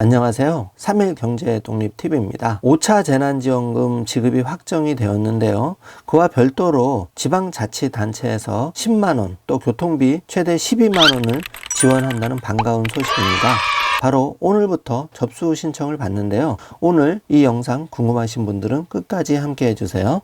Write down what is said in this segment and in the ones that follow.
안녕하세요. 3일 경제 독립 TV입니다. 5차 재난지원금 지급이 확정이 되었는데요. 그와 별도로 지방자치단체에서 10만원 또 교통비 최대 12만원을 지원한다는 반가운 소식입니다. 바로 오늘부터 접수 신청을 받는데요. 오늘 이 영상 궁금하신 분들은 끝까지 함께 해주세요.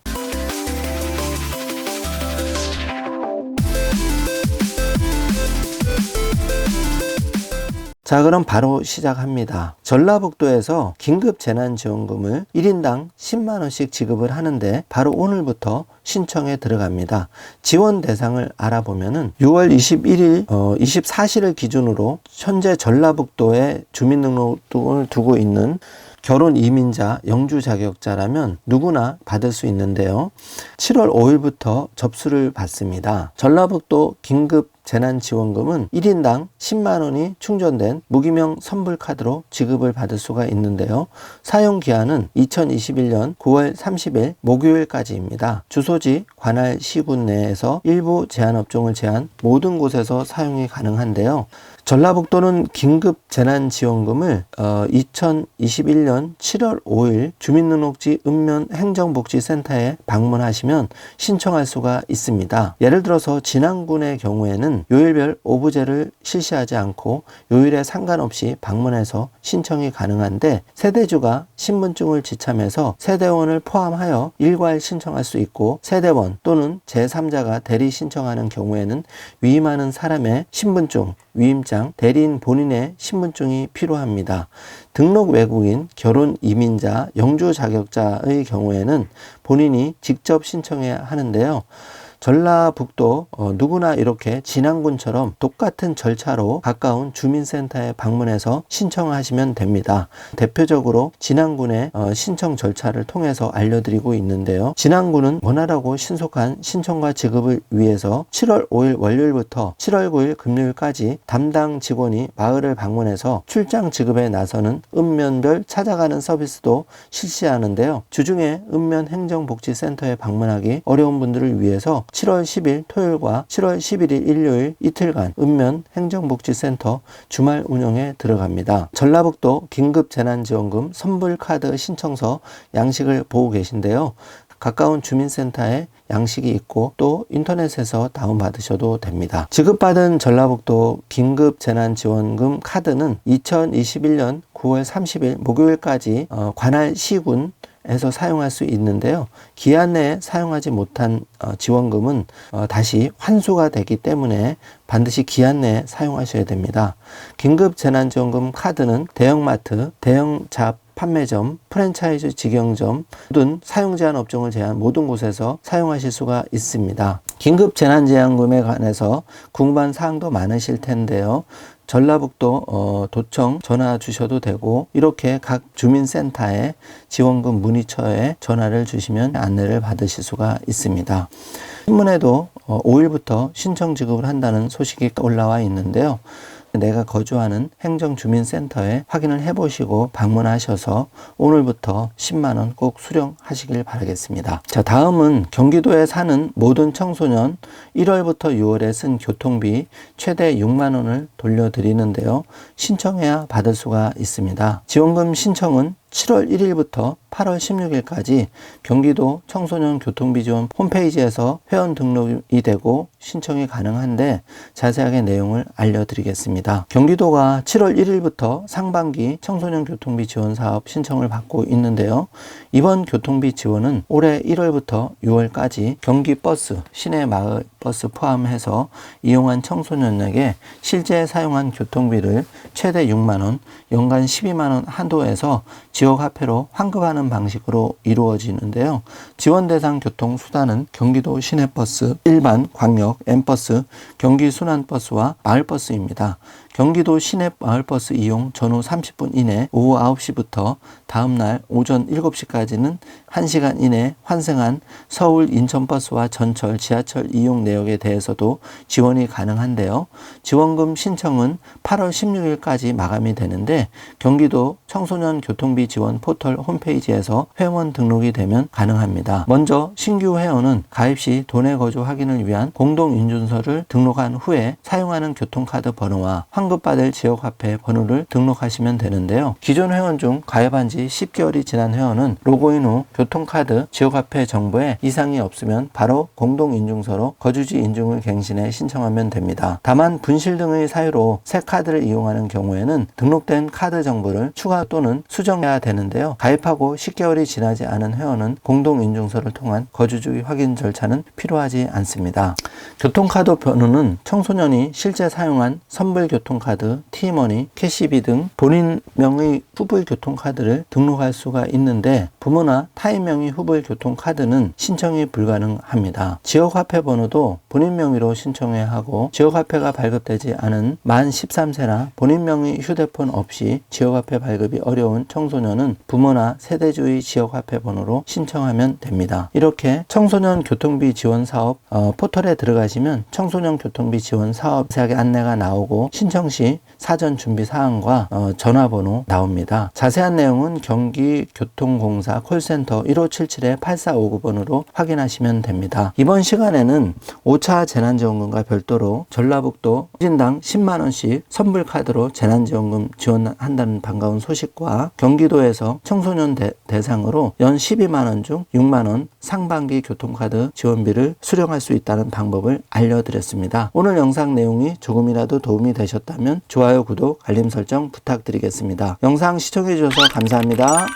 자, 그럼 바로 시작합니다. 전라북도에서 긴급재난지원금을 1인당 10만원씩 지급을 하는데 바로 오늘부터 신청에 들어갑니다. 지원 대상을 알아보면은 6월 21일, 24시를 기준으로 현재 전라북도에 주민등록을 두고 있는 결혼 이민자, 영주 자격자라면 누구나 받을 수 있는데요. 7월 5일부터 접수를 받습니다. 전라북도 긴급 재난지원금은 1인당 10만원이 충전된 무기명 선불카드로 지급을 받을 수가 있는데요. 사용기한은 2021년 9월 30일 목요일까지입니다. 주소지 관할 시군 내에서 일부 제한업종을 제한 모든 곳에서 사용이 가능한데요. 전라북도는 긴급재난지원금을 2021년 7월 5일 주민등록지 읍면행정복지센터에 방문하시면 신청할 수가 있습니다. 예를 들어서 진안군의 경우에는 요일별 오부제를 실시하지 않고 요일에 상관없이 방문해서 신청이 가능한데 세대주가 신분증을 지참해서 세대원을 포함하여 일괄 신청할 수 있고 세대원 또는 제3자가 대리 신청하는 경우에는 위임하는 사람의 신분증, 위임장, 대리인 본인의 신분증이 필요합니다. 등록 외국인, 결혼 이민자, 영주 자격자의 경우에는 본인이 직접 신청해야 하는데요. 전라북도 누구나 이렇게 진안군처럼 똑같은 절차로 가까운 주민센터에 방문해서 신청하시면 됩니다. 대표적으로 진안군의 신청 절차를 통해서 알려드리고 있는데요. 진안군은 원활하고 신속한 신청과 지급을 위해서 7월 5일 월요일부터 7월 9일 금요일까지 담당 직원이 마을을 방문해서 출장 지급에 나서는 읍면별 찾아가는 서비스도 실시하는데요. 주중에 읍면행정복지센터에 방문하기 어려운 분들을 위해서 7월 10일 토요일과 7월 11일 일요일 이틀간 읍면 행정복지센터 주말 운영에 들어갑니다. 전라북도 긴급재난지원금 선불카드 신청서 양식을 보고 계신데요. 가까운 주민센터에 양식이 있고 또 인터넷에서 다운받으셔도 됩니다. 지급받은 전라북도 긴급재난지원금 카드는 2021년 9월 30일 목요일까지 관할 시군 에서 사용할 수 있는데요. 기한 내에 사용하지 못한 지원금은 다시 환수가 되기 때문에 반드시 기한 내에 사용하셔야 됩니다. 긴급재난지원금 카드는 대형마트, 대형잡 판매점, 프랜차이즈 직영점 등 사용 제한 업종을 제한 모든 곳에서 사용하실 수가 있습니다. 긴급재난지원금에 관해서 궁금한 사항도 많으실 텐데요. 전라북도 도청 전화 주셔도 되고 이렇게 각 주민센터에 지원금 문의처에 전화를 주시면 안내를 받으실 수가 있습니다. 신문에도 5일부터 신청 지급을 한다는 소식이 올라와 있는데요. 내가 거주하는 행정주민센터에 확인을 해보시고 방문하셔서 오늘부터 10만원 꼭 수령하시길 바라겠습니다. 자, 다음은 경기도에 사는 모든 청소년 1월부터 6월에 쓴 교통비 최대 6만원을 돌려드리는데요. 신청해야 받을 수가 있습니다. 지원금 신청은 7월 1일부터 8월 16일까지 경기도 청소년 교통비 지원 홈페이지에서 회원 등록이 되고 신청이 가능한데 자세하게 내용을 알려드리겠습니다. 경기도가 7월 1일부터 상반기 청소년 교통비 지원 사업 신청을 받고 있는데요. 이번 교통비 지원은 올해 1월부터 6월까지 경기버스, 시내 마을 버스 포함해서 이용한 청소년에게 실제 사용한 교통비를 최대 6만원, 연간 12만원 한도에서 지역화폐로 환급하는 방식으로 이루어지는데요. 지원 대상 교통수단은 경기도 시내버스, 일반, 광역, M버스, 경기순환버스와 마을버스입니다. 경기도 시내 마을버스 이용 전후 30분 이내 오후 9시부터 다음날 오전 7시까지는 1시간 이내 환승한 서울 인천버스와 전철, 지하철 이용 내역에 대해서도 지원이 가능한데요. 지원금 신청은 8월 16일까지 마감이 되는데 경기도 청소년 교통비 지원 포털 홈페이지에서 회원 등록이 되면 가능합니다. 먼저 신규 회원은 가입 시 도내 거주 확인을 위한 공동인증서를 등록한 후에 사용하는 교통카드 번호와 환급받을 지역화폐 번호를 등록하시면 되는데요. 기존 회원 중 가입한 지 10개월이 지난 회원은 로그인 후 교통카드 지역화폐 정보에 이상이 없으면 바로 공동인증서로 거주지 인증을 갱신해 신청하면 됩니다. 다만 분실 등의 사유로 새 카드를 이용하는 경우에는 등록된 카드 정보를 추가 또는 수정해야 되는데요. 가입하고 10개월이 지나지 않은 회원은 공동인증서를 통한 거주지 확인 절차는 필요하지 않습니다. 교통카드 번호는 청소년이 실제 사용한 선불교통카드, T머니, 캐시비 등 본인 명의 후불교통카드를 등록할 수가 있는데 부모나 타인 명의 후불교통카드는 신청이 불가능합니다. 지역화폐 번호도 본인 명의로 신청해야 하고 지역화폐가 발급되지 않은 만 13세나 본인 명의 휴대폰 없이 지역화폐 발급이 어려운 청소년은 부모나 세대주의 지역화폐 번호로 신청하면 됩니다. 이렇게 청소년 교통비 지원 사업 포털에 들어가시면 청소년 교통비 지원 사업 자세하게 안내가 나오고 신청 시 사전 준비 사항과 전화번호 나옵니다. 자세한 내용은 경기교통공사 콜센터 1577-8459번으로 확인하시면 됩니다. 이번 시간에는 5차 재난지원금과 별도로 전라북도 인당 10만원씩 선불카드로 재난지원금 지원한다는 반가운 소식과 경기도에서 청소년 대상으로 연 12만원 중 6만원 상반기 교통카드 지원비를 수령할 수 있다는 방법을 알려드렸습니다. 오늘 영상 내용이 조금이라도 도움이 되셨다면 좋아요, 구독, 알림 설정 부탁드리겠습니다. 영상 시청해주셔서 감사합니다.